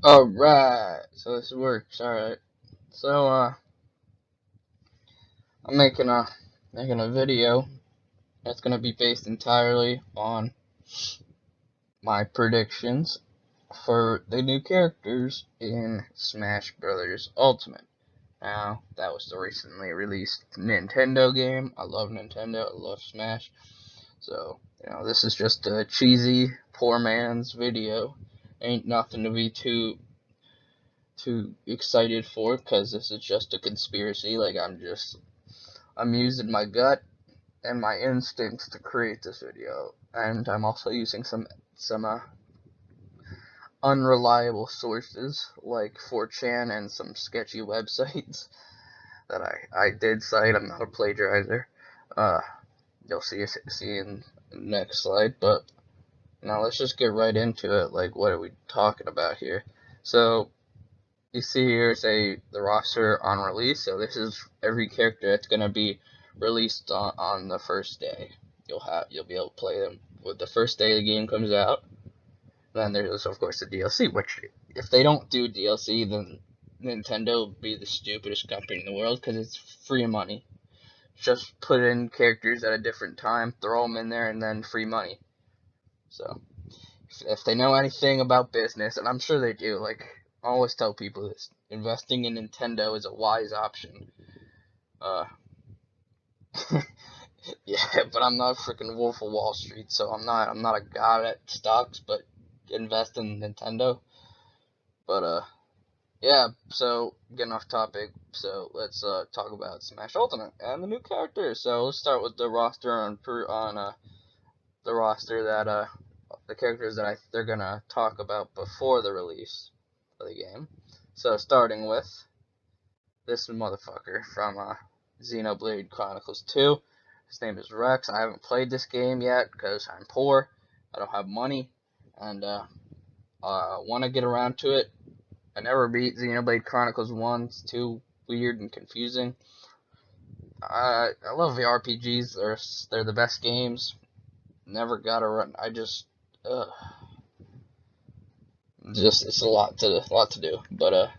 Alright, so this works, alright. So, I'm making a video that's gonna be based entirely on my predictions for the new characters in Smash Brothers Ultimate. Now, that was the recently released Nintendo game. I love Nintendo, I love Smash. So, this is just a cheesy, poor man's video. Ain't nothing to be too excited for, because this is just a conspiracy. Like, I'm using my gut and my instincts to create this video, and I'm also using some unreliable sources like 4chan and some sketchy websites that I did cite. I'm not a plagiarizer. Uh, you'll see in the next slide, but now let's just get right into it. Like, what are we talking about here? So you see here, say the roster on release. So this is every character that's gonna be released on the first day. You'll be able to play them with the first day the game comes out. Then there's of course the DLC, which if they don't do DLC, then Nintendo will be the stupidest company in the world, because it's free money. Just put in characters at a different time, throw them in there, and then free money. So if they know anything about business, and I'm sure they do, like, I always tell people this: investing in Nintendo is a wise option. Uh, yeah, but I'm not a freaking Wolf of Wall Street, so I'm not a god at stocks, but invest in Nintendo. But yeah. So getting off topic, so let's talk about Smash Ultimate and the new characters. So let's start with the roster on the roster that the characters that they're gonna talk about before the release of the game. So starting with this motherfucker from Xenoblade Chronicles 2. His name is Rex. I haven't played this game yet because I'm poor. I don't have money, and want to get around to it. I never beat Xenoblade Chronicles 1. It's too weird and confusing. I love the RPGs. They're the best games. Never got to run. Just it's a lot to do. But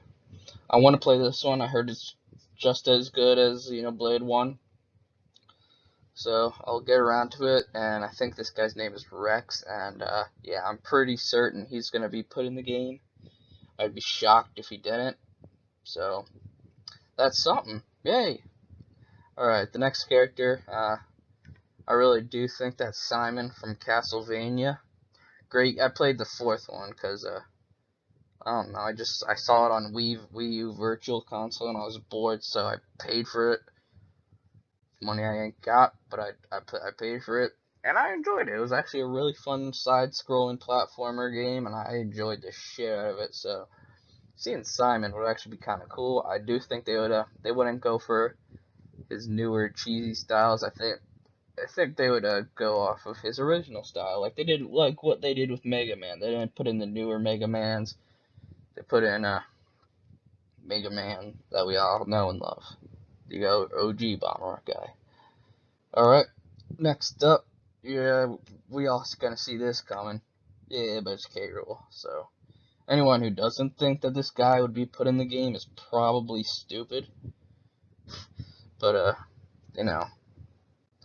I want to play this one. I heard it's just as good as Blade 1. So I'll get around to it, and I think this guy's name is Rex, and yeah, I'm pretty certain he's gonna be put in the game. I'd be shocked if he didn't. So that's something. Yay! Alright, the next character, I really do think that's Simon from Castlevania. Great. I played the fourth one because I don't know. I saw it on Wii U Virtual Console, and I was bored, so I paid for it. Money I ain't got, but I paid for it, and I enjoyed it. It was actually a really fun side-scrolling platformer game, and I enjoyed the shit out of it. So seeing Simon would actually be kind of cool. I do think they wouldn't go for his newer cheesy styles. I think they would go off of his original style, like what they did with Mega Man. They didn't put in the newer Mega Mans. They put in a Mega Man that we all know and love, the OG Bomber guy. All right, next up, yeah, we all gonna see this coming. Yeah, but it's K. Rool. So anyone who doesn't think that this guy would be put in the game is probably stupid. But you know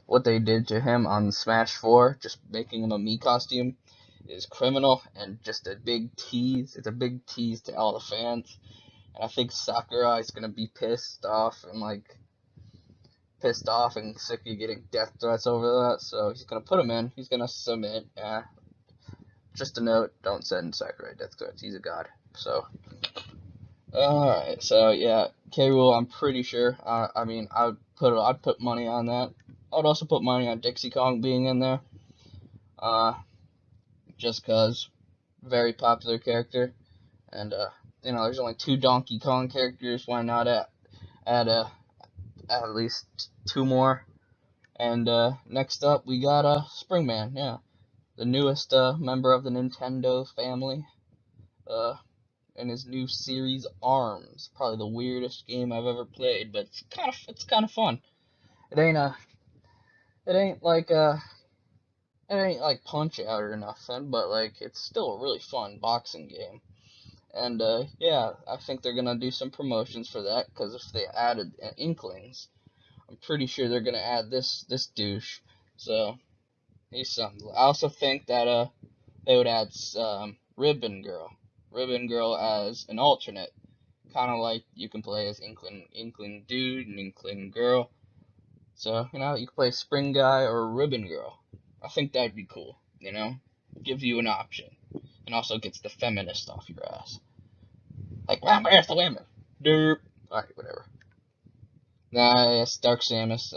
what they did to him on Smash 4, just making him a Mii costume, is criminal and just a big tease. It's a big tease to all the fans, and I think Sakurai is gonna be pissed off and sick of getting death threats over that. So he's gonna put him in. He's gonna submit. Just a note: don't send Sakurai death threats. He's a god. So, all right. So yeah, K. Rool. I'm pretty sure. I mean, I'd put money on that. I would also put money on Dixie Kong being in there. Uh, just cause very popular character, and there's only two Donkey Kong characters. Why not add at least two more? And next up, we got Springman. Yeah, the newest member of the Nintendo family. Uh, and his new series Arms. Probably the weirdest game I've ever played, but it's kind of fun. It ain't a it ain't like it ain't like Punch Out or nothing, but like it's still a really fun boxing game. And yeah, I think they're gonna do some promotions for that, because if they added Inklings, I'm pretty sure they're gonna add this douche. So he's something. I also think that they would add Ribbon Girl as an alternate, kind of like you can play as Inkling dude and Inkling girl. So you can play Spring Guy or Ribbon Girl. I think that'd be cool. Gives you an option, and also gets the feminist off your ass. Like, well, where's the women? Derp. Alright, whatever. Nah, yes, Dark Samus.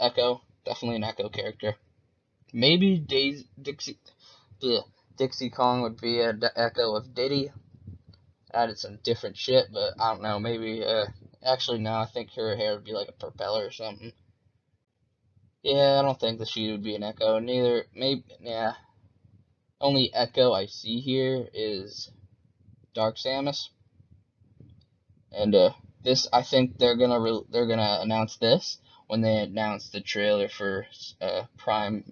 Echo, definitely an Echo character. Maybe Dixie Kong would be a Echo of Diddy. Added some different shit, but I don't know. Maybe. Actually, no. I think her hair would be like a propeller or something. Yeah, I don't think that she would be an Echo. Neither. Maybe. Yeah. Only Echo I see here is Dark Samus. And this, I think they're gonna announce this when they announce the trailer for Prime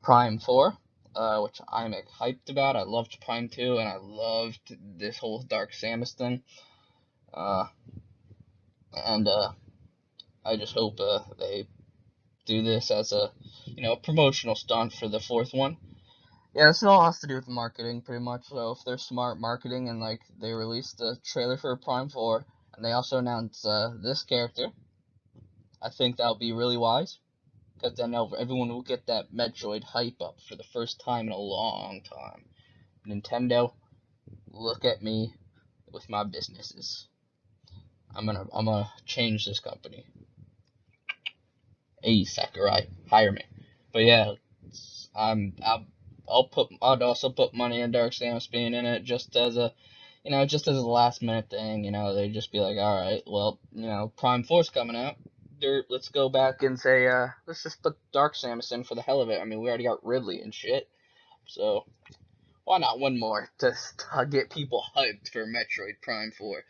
4, which I'm hyped about. I loved Prime 2, and I loved this whole Dark Samus thing. And I just hope they do this as a promotional stunt for the fourth one. Yeah, this all has to do with marketing, pretty much. So if they're smart marketing and like they release the trailer for Prime 4, and they also announce this character, I think that'll be really wise, because then everyone will get that Metroid hype up for the first time in a long time. Nintendo, look at me with my businesses. I'm gonna change this company. Hey Sakurai, hire me. But yeah, I'd also put money in Dark Samus being in it, just as a just as a last minute thing. They'd just be like, all right, well, Prime 4's coming out. Let's go back and say, let's just put Dark Samus in for the hell of it. I mean, we already got Ridley and shit, so why not one more to get people hyped for Metroid Prime 4?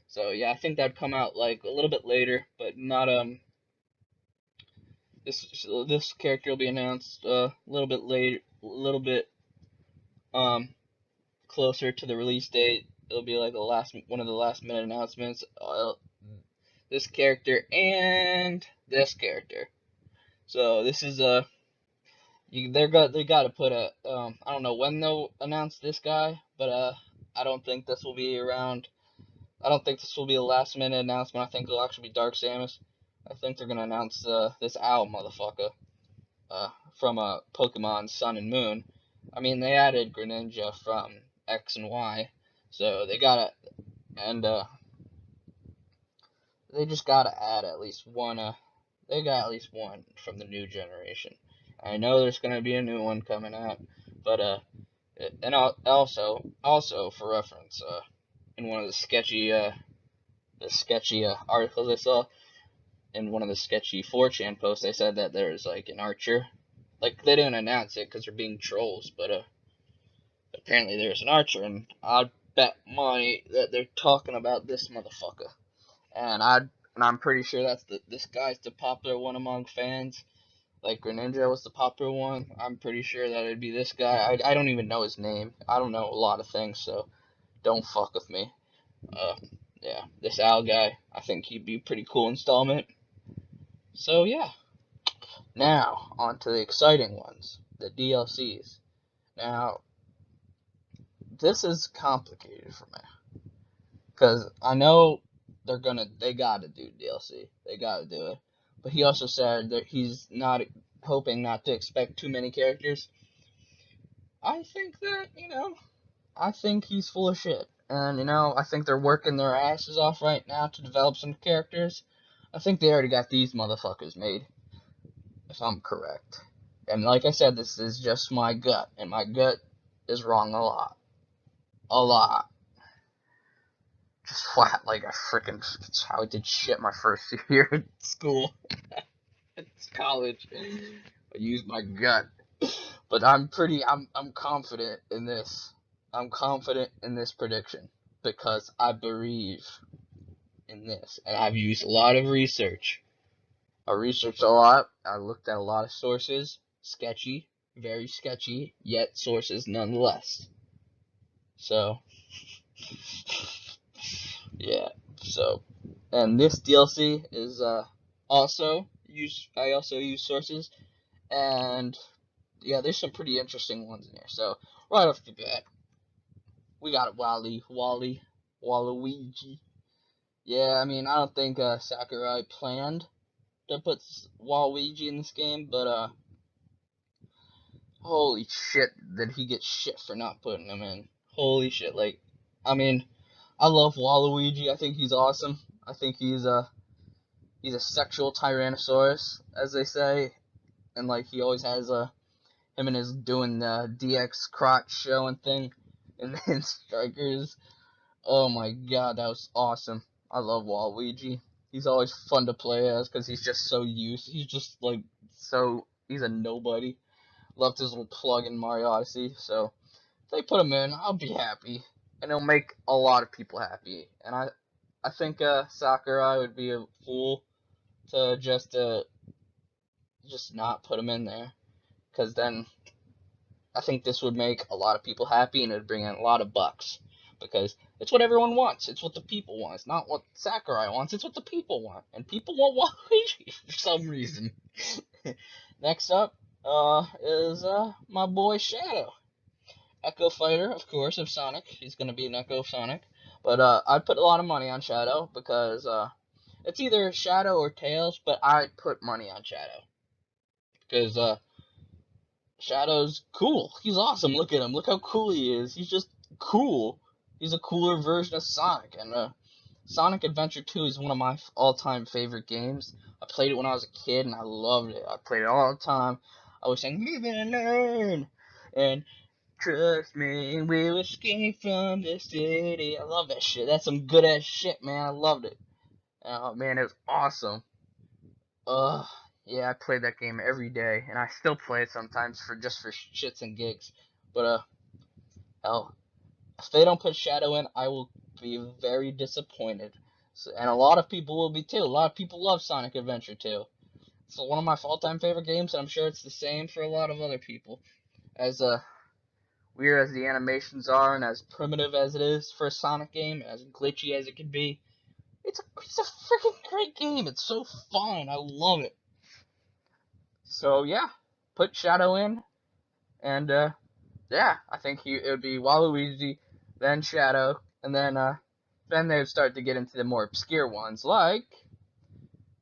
So yeah, I think that'd come out like a little bit later, but not this character will be announced a little bit later, a little bit closer to the release date. It'll be like one of the last minute announcements. This character and this character. So this is they got to put a I don't know when they'll announce this guy, but I don't think this will be around. I don't think this will be a last minute announcement. I think it'll actually be Dark Samus. I think they're gonna announce this owl motherfucker from Pokemon Sun and Moon. I mean, they added Greninja from X and Y, so they gotta, and they just gotta add at least one. They got at least one from the new generation. I know there's gonna be a new one coming out, but and also for reference, in one of the sketchy articles I saw, in one of the sketchy 4chan posts, they said that there's like an archer. Like, they didn't announce it because they're being trolls, but apparently there's an archer, and I'd bet money that they're talking about this motherfucker. And I'm pretty sure this guy's the popular one among fans. Like Greninja was the popular one. I'm pretty sure that it'd be this guy. I don't even know his name. I don't know a lot of things, so don't fuck with me. Yeah, this Owl guy, I think he'd be a pretty cool installment. So yeah. Now, on to the exciting ones, the DLCs. Now, this is complicated for me, because I know they gotta do DLC. They gotta do it. But he also said that he's not hoping not to expect too many characters. I think that, I think he's full of shit. And, I think they're working their asses off right now to develop some characters. I think they already got these motherfuckers made, if I'm correct. And like I said, this is just my gut, and my gut is wrong a lot. A lot. Just flat like a freaking. It's how I did shit my first year at school. It's college. I used my gut. But I'm confident in this. I'm confident in this prediction because I believe in this. And I've used a lot of research. I researched a lot. I looked at a lot of sources. Sketchy. Very sketchy, yet sources nonetheless. So, Yeah. So, and this DLC is I also use sources, and yeah, there's some pretty interesting ones in there. So right off the bat, we got Waluigi. Yeah, I mean, I don't think Sakurai planned to put Waluigi in this game, but holy shit, did he get shit for not putting him in? Holy shit, like, I mean, I love Waluigi. I think he's awesome. I think he's a sexual tyrannosaurus, as they say, and like he always has him and his doing the DX crotch show and thing, in Strikers. Oh my god, that was awesome. I love Waluigi. He's always fun to play as because he's just so used. He's just like he's a nobody. Loved his little plug in Mario Odyssey. So if they put him in, I'll be happy, and it'll make a lot of people happy. And I think Sakurai would be a fool to just not put him in there, because then I think this would make a lot of people happy and it would bring in a lot of bucks. Because it's what everyone wants. It's what the people want. It's not what Sakurai wants. It's what the people want. And people want Waluigi for some reason. Next up is my boy Shadow. Echo Fighter, of course, of Sonic. He's going to be an Echo Sonic. But I'd put a lot of money on Shadow because it's either Shadow or Tails, but I'd put money on Shadow. Because Shadow's cool. He's awesome. Look at him. Look how cool he is. He's just cool. He's a cooler version of Sonic. And Sonic Adventure 2 is one of my all-time favorite games. I played it when I was a kid, and I loved it. I played it all the time. I was saying, live and learn. And trust me, we'll escape from the city. I love that shit. That's some good-ass shit, man. I loved it. Oh, man, it was awesome. Yeah, I play that game every day, and I still play it sometimes for shits and gigs. But hell, if they don't put Shadow in, I will be very disappointed. So, and a lot of people will be too. A lot of people love Sonic Adventure 2. It's one of my all-time favorite games, and I'm sure it's the same for a lot of other people. As weird as the animations are, and as primitive as it is for a Sonic game, as glitchy as it can be, it's a freaking great game. It's so fun. I love it. So yeah, put Shadow in, and yeah, I think it would be Waluigi, then Shadow, and then they would start to get into the more obscure ones, like,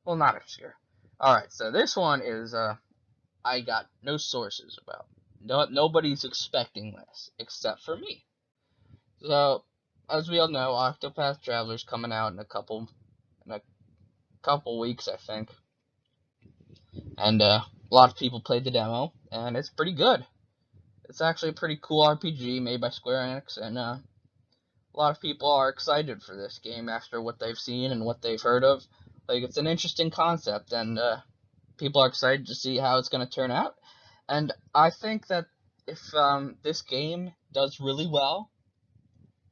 well, not obscure. All right, so this one is I got no sources about. Nobody's expecting this except for me. So, as we all know, Octopath Traveler's coming out in a couple weeks, I think, and a lot of people played the demo, and it's pretty good. It's actually a pretty cool RPG made by Square Enix, and a lot of people are excited for this game after what they've seen and what they've heard of. Like, it's an interesting concept, and people are excited to see how it's going to turn out. And I think that if this game does really well,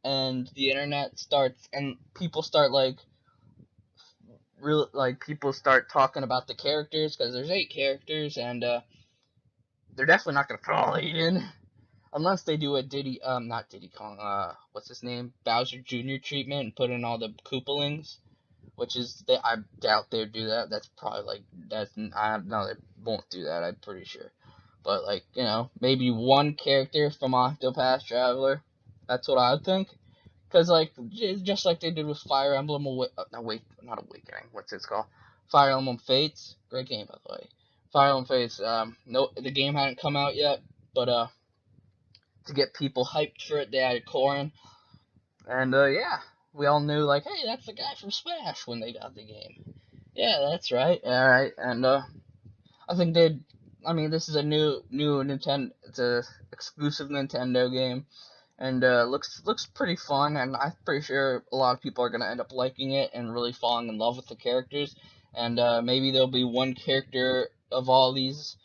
and the internet starts, and people start people start talking about the characters, because there's 8 characters, and they're definitely not going to put all 8 in. Unless they do a not Diddy Kong, what's his name? Bowser Jr. treatment and put in all the Koopalings, I doubt they'd do that. That's probably no, they won't do that, I'm pretty sure. But, maybe one character from Octopath Traveler. That's what I would think. Because, just like they did with Fire Emblem, not Awakening, what's it called? Fire Emblem Fates. Great game, by the way. Fire Emblem Fates, no, the game hadn't come out yet, but, to get people hyped for it, they added Corrin. And, yeah, we all knew, hey, that's the guy from Smash when they got the game. Yeah, that's right. Alright, and, I think this is a new Nintendo, it's a exclusive Nintendo game, and, looks pretty fun, and I'm pretty sure a lot of people are gonna end up liking it and really falling in love with the characters, and, maybe there'll be one character of all these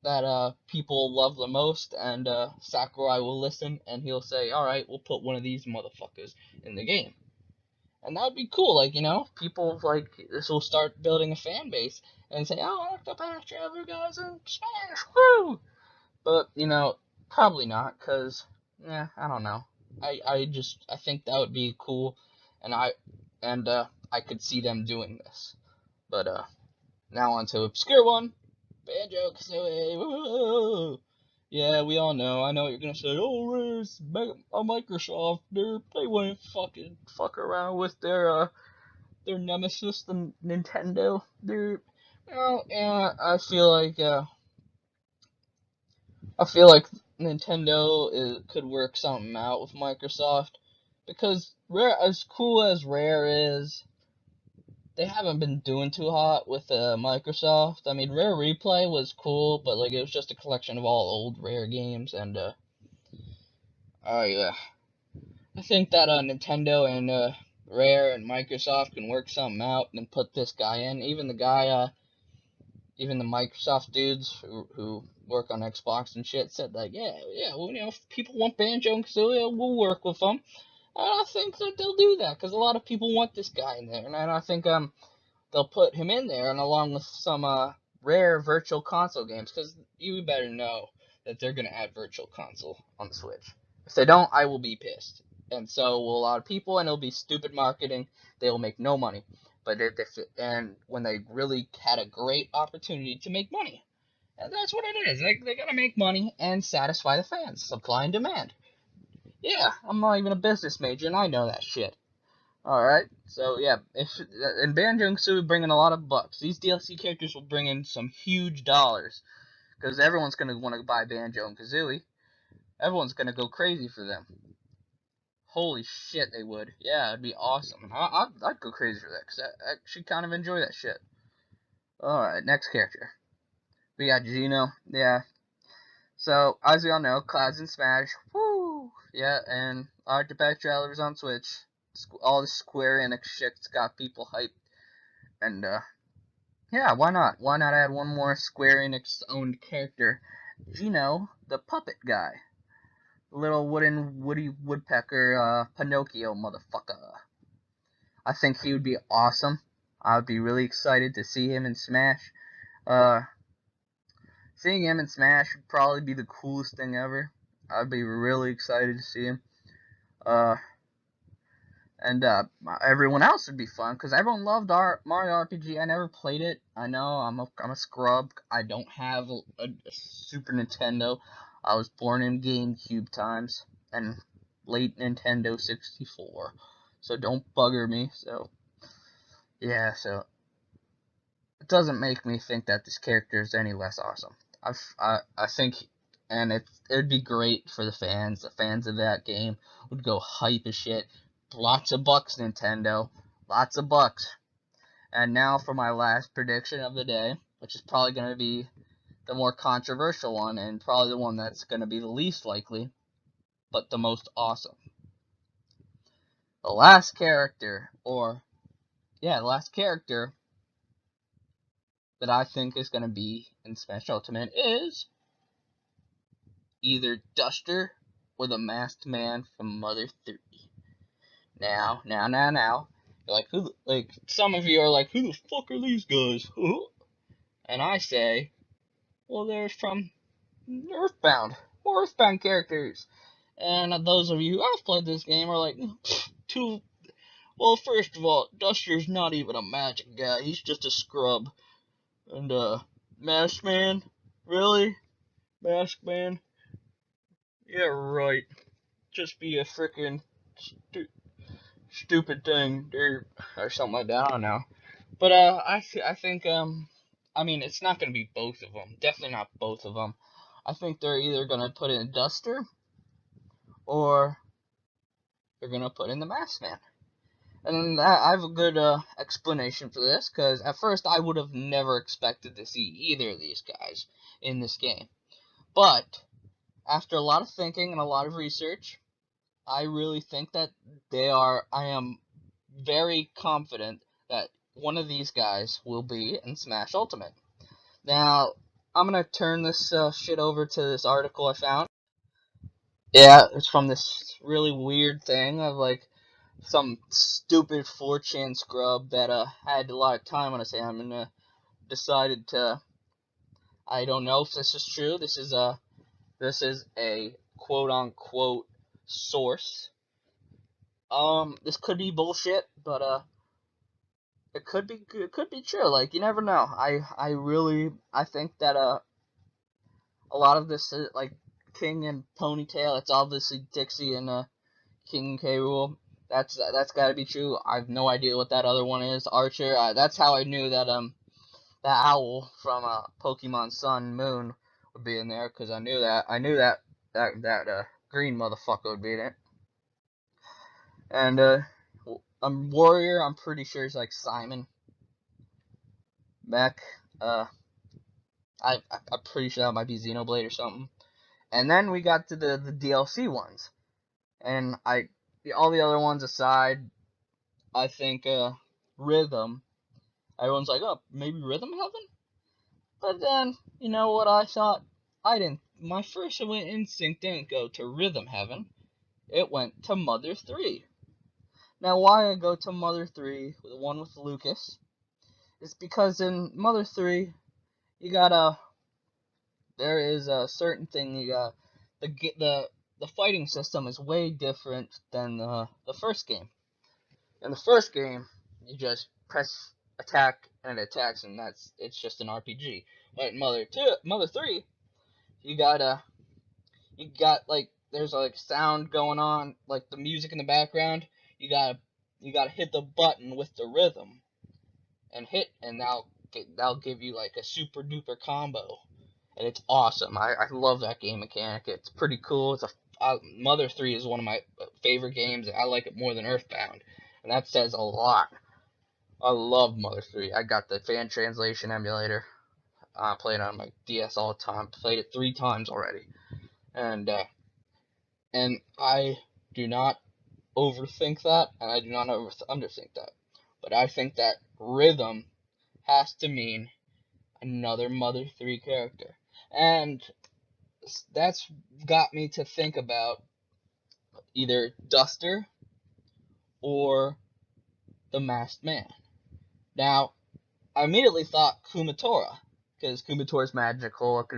that people love the most, and Sakurai will listen, and he'll say, alright, we'll put one of these motherfuckers in the game. And that would be cool, people, this will start building a fan base, and say, oh, Octopath Traveler guys in Smash, woo! But, probably not, because, I don't know. I think that would be cool, and I could see them doing this. But now on to obscure one, Banjo-Kazooie. Woo! Yeah, we all know. I know what you're gonna say. Oh, it's a Microsoft. They wouldn't fucking fuck around with their nemesis, the Nintendo. Yeah, I feel like Nintendo could work something out with Microsoft because Rare, as cool as Rare is, they haven't been doing too hot with Microsoft. I mean, Rare Replay was cool, but like it was just a collection of all old Rare games, and I I think that Nintendo and Rare and Microsoft can work something out and put this guy in. Even the Microsoft dudes who work on Xbox and shit said like, yeah, well, if people want Banjo and Kazooie, we'll work with them. And I think that they'll do that because a lot of people want this guy in there, and I think they'll put him in there, and along with some Rare Virtual Console games, because you better know that they're gonna add Virtual Console on the Switch. If they don't, I will be pissed, and so will a lot of people, and it'll be stupid marketing. They will make no money, but and when they really had a great opportunity to make money, and that's what it is. They gotta make money and satisfy the fans, supply and demand. Yeah, I'm not even a business major, and I know that shit. Alright, so yeah, and Banjo and Kazooie bring in a lot of bucks. These DLC characters will bring in some huge dollars, because everyone's going to want to buy Banjo and Kazooie. Everyone's going to go crazy for them. Holy shit, they would. Yeah, it'd be awesome. I'd go crazy for that, because I actually kind of enjoy that shit. Alright, next character. We got Geno. Yeah. So, as we all know, Clouds in Smash. Woo! Yeah, and Octopath Traveler's on Switch. All the Square Enix shit's got people hyped. And, yeah, why not? Why not add one more Square Enix owned character? Geno, the puppet guy. Little Woody Woodpecker, Pinocchio motherfucker. I think he would be awesome. I would be really excited to see him in Smash. Uh, Seeing him in Smash would probably be the coolest thing ever. I'd be really excited to see him. Uh, And everyone else would be fun because everyone loved Mario RPG. I never played it. I know I'm a scrub. I don't have a Super Nintendo. I was born in GameCube times and late Nintendo 64. So don't bugger me. So yeah, so it doesn't make me think that this character is any less awesome. I think, and it'd be great for the fans. The fans of that game would go hype as shit. Lots of bucks, Nintendo. Lots of bucks. And now for my last prediction of the day, which is probably going to be the more controversial one, and probably the one that's going to be the least likely, but the most awesome. The last character that I think is going to be in Smash Ultimate is either Duster or the Masked Man from Mother 3. Now. You're like, some of you are like, who the fuck are these guys? And I say, well, they're from Earthbound. Earthbound characters. And those of you who have played this game are like, well, first of all, Duster's not even a magic guy. He's just a scrub. And, Masked Man? Really? Masked Man? Yeah, right. Just be a freaking stupid thing, or something like that. I don't know. But I think I mean it's not gonna be both of them. Definitely not both of them. I think they're either gonna put in Duster or they're gonna put in the Masked Man. And I have a good explanation for this, because at first I would have never expected to see either of these guys in this game. But after a lot of thinking and a lot of research, I really think that I am very confident that one of these guys will be in Smash Ultimate. Now, I'm going to turn this shit over to this article I found. Yeah, it's from this really weird thing of like some stupid 4chan scrub that had a lot of time on his hands and decided to. I don't know if this is true. This is a quote unquote source This could be bullshit, but it could be true. Like, you never know. I think that a lot of this is, like, King and Ponytail. It's obviously Dixie and King K. Rool. That's got to be true. I have no idea what that other one is. Archer. That's how I knew that that owl from Pokemon Sun and Moon would be in there, because I knew that green motherfucker would be in it. And Warrior, I'm pretty sure is like Simon. Mech, uh, I'm pretty sure that might be Xenoblade or something. And then we got to the DLC ones, and all the other ones aside, I think Rhythm. Everyone's like, oh, maybe Rhythm Heaven. But then, you know what I thought? I didn't. My first instinct didn't go to Rhythm Heaven. It went to Mother 3. Now, why I go to Mother 3, the one with Lucas, is because in Mother 3, you gotta. There is a certain thing you got. The fighting system is way different than the first game. In the first game, you just press attack and it attacks, and it's just an RPG. But in Mother 3, you got like there's like sound going on, like the music in the background. You gotta hit the button with the rhythm and hit, and that'll give you like a super duper combo, and it's awesome. I love that game mechanic. It's pretty cool. Mother 3 is one of my favorite games. I like it more than Earthbound, and that says a lot. I love Mother 3. I got the fan translation emulator. I play it on my DS all the time. Played it 3 times already, and I do not overthink that, and I do not underthink that. But I think that Rhythm has to mean another Mother 3 character, and that's got me to think about either Duster or the Masked Man. Now, I immediately thought Kumatora, because Kumatora's magical. It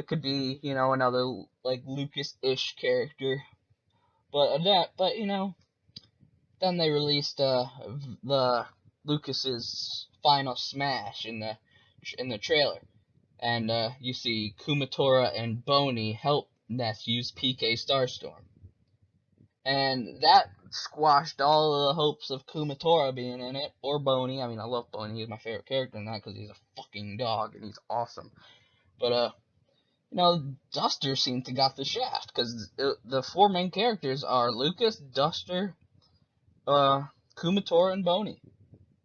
could be another like Lucas-ish character, but then they released the Lucas's final smash in the trailer, and you see Kumatora and Boney help Ness use PK Starstorm, and that squashed all the hopes of Kumatora being in it, or Boney. I mean, I love Boney. He's my favorite character in that because he's a fucking dog and he's awesome. But Duster seemed to got the shaft, because the 4 main characters are Lucas, Duster, Kumatora, and Boney,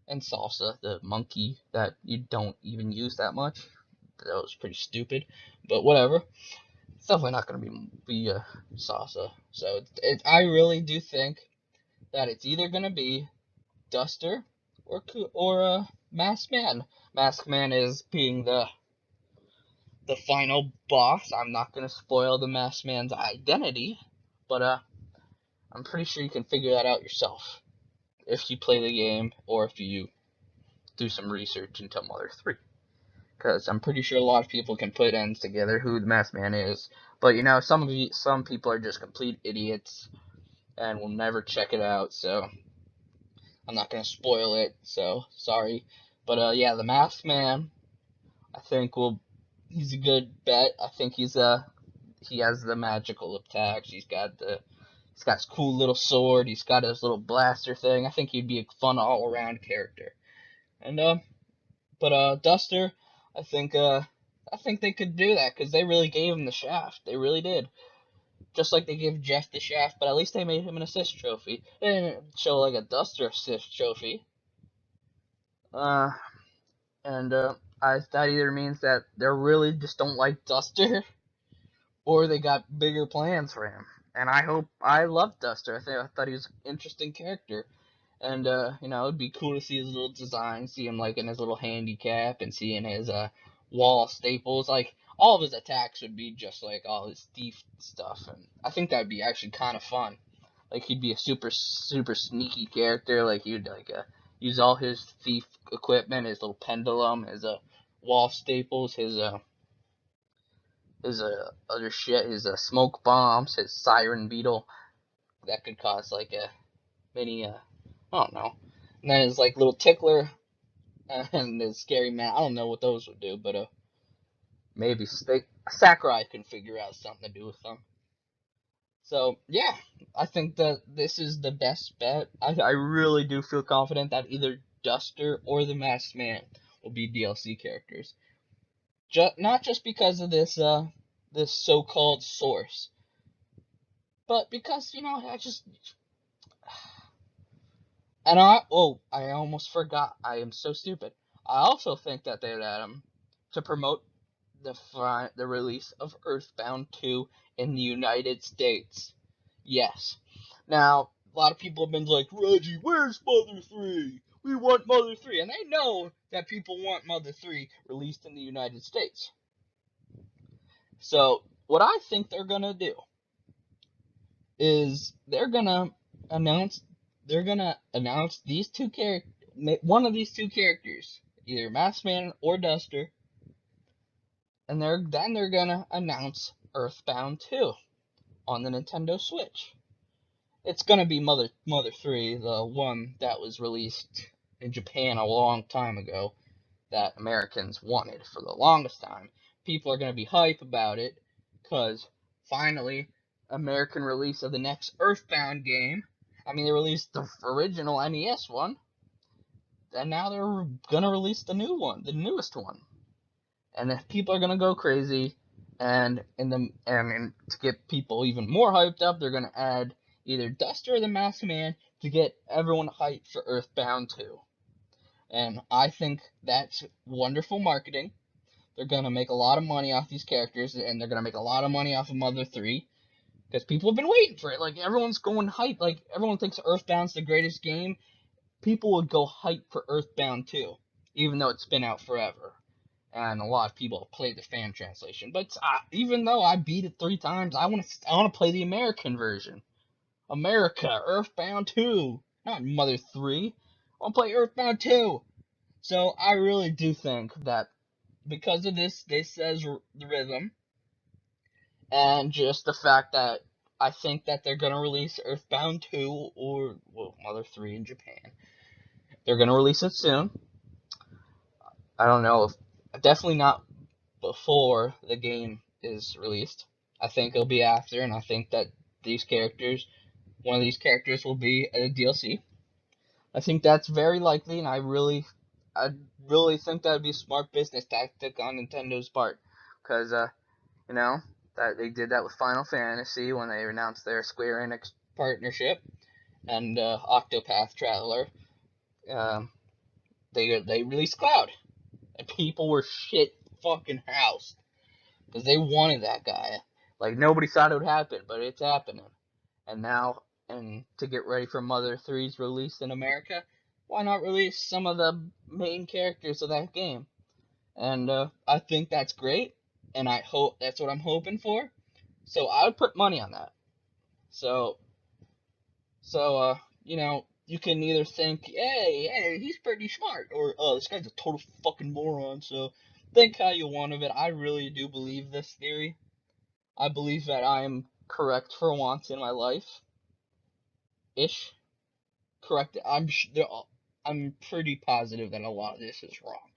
and Salsa, the monkey that you don't even use that much. That was pretty stupid, but whatever. It's definitely not going to be Salsa. So I really do think that it's either going to be Duster or Masked Man. Masked Man is being the final boss. I'm not going to spoil the Masked Man's identity, but I'm pretty sure you can figure that out yourself if you play the game or if you do some research into Mother 3. Because I'm pretty sure a lot of people can put ends together who the Masked Man is. But some people are just complete idiots and will never check it out, so I'm not going to spoil it, so sorry. But yeah, the Masked Man, I think he's a good bet. I think he has the magical attacks. He's got his cool little sword. He's got his little blaster thing. I think he'd be a fun all around character. And but Duster, I think they could do that, because they really gave him the shaft. They really did. Just like they gave Jeff the shaft, but at least they made him an assist trophy. They didn't show like a Duster assist trophy. Uh, and that either means that they really just don't like Duster, or they got bigger plans for him. And I love Duster. I thought he was an interesting character. And it'd be cool to see his little design, see him like in his little handicap, and seeing his wall staples. Like, all of his attacks would be just like all his thief stuff, and I think that'd be actually kind of fun. Like, he'd be a super super sneaky character. Like, he'd like use all his thief equipment, his little pendulum, his wall staples, his other shit, his smoke bombs, his siren beetle. that could cause like a mini, I don't know. And then it's like little tickler and the scary man. I don't know what those would do, but maybe Sakurai can figure out something to do with them. So yeah, I think that this is the best bet. I really do feel confident that either Duster or the Masked Man will be DLC characters. Not just because of this so-called source, but because I just and I almost forgot. I am so stupid. I also think that they'd add him to promote the release of Earthbound 2 in the United States. Yes. Now, a lot of people have been like, Reggie, where's Mother 3? We want Mother 3. And they know that people want Mother 3 released in the United States. So, what I think they're going to do is announce these two characters, one of these two characters, either Masked Man or Duster, and they're gonna announce Earthbound 2 on the Nintendo Switch. It's gonna be Mother 3, the one that was released in Japan a long time ago, that Americans wanted for the longest time. People are gonna be hype about it, cause finally, American release of the next Earthbound game. I mean, they released the original NES one, and now they're gonna release the new one, the newest one. And if people are gonna go crazy, and to get people even more hyped up, they're gonna add either Duster or the Masked Man to get everyone hyped for Earthbound 2. And I think that's wonderful marketing. They're gonna make a lot of money off these characters, and they're gonna make a lot of money off of Mother 3 because people have been waiting for it. Like everyone's going hype. Like everyone thinks Earthbound's the greatest game. People would go hype for Earthbound 2, even though it's been out forever. And a lot of people have played the fan translation. But even though I beat it 3 times, I want to play the American version. America, Earthbound 2, not Mother 3. I want to play Earthbound 2. So I really do think that because of this as the rhythm, and just the fact that I think that they're gonna release Earthbound 2 or Mother 3 in Japan. They're gonna release it soon. I don't know if definitely not before the game is released. I think it'll be after, and I think that one of these characters will be a DLC. I think that's very likely, and I really think that'd be a smart business tactic on Nintendo's part, because you know that they did that with Final Fantasy when they announced their Square Enix partnership, and Octopath Traveler. Um, they released Cloud, and people were shit fucking housed because they wanted that guy. Like nobody thought it would happen, but it's happening. And now, and to get ready for Mother 3's release in America, why not release some of the main characters of that game? And I think that's great, and I hope that's what I'm hoping for. So I would put money on that. So, you can either think, hey, he's pretty smart, or this guy's a total fucking moron. So think how you want of it. I really do believe this theory. I believe that I am correct for once in my life. Ish. Correct. I'm pretty positive that a lot of this is wrong.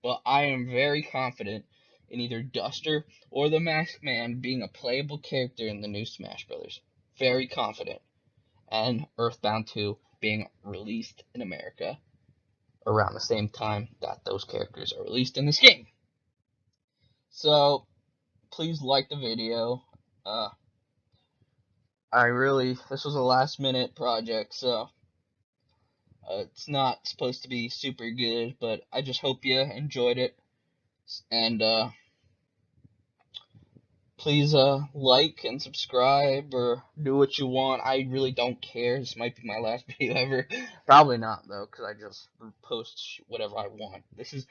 But I am very confident in either Duster or the Masked Man being a playable character in the new Smash Brothers. Very confident. And Earthbound 2 being released in America around the same time that those characters are released in this game. So, please like the video. This was a last minute project, so it's not supposed to be super good, but I just hope you enjoyed it. And please like and subscribe or do what you want. I really don't care. This might be my last video ever. Probably not though, because I just post whatever I want. This is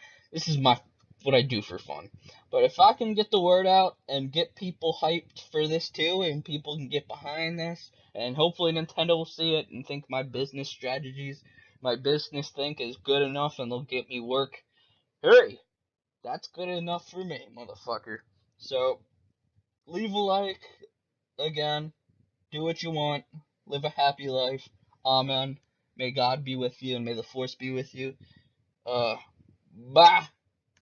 what I do for fun. But if I can get the word out and get people hyped for this too, and people can get behind this, and hopefully Nintendo will see it and think my business strategies, my business think is good enough, and they'll get me work. Hey, that's good enough for me, motherfucker. So leave a like, again, do what you want. Live a happy life. Amen. May God be with you and may the force be with you. Bye.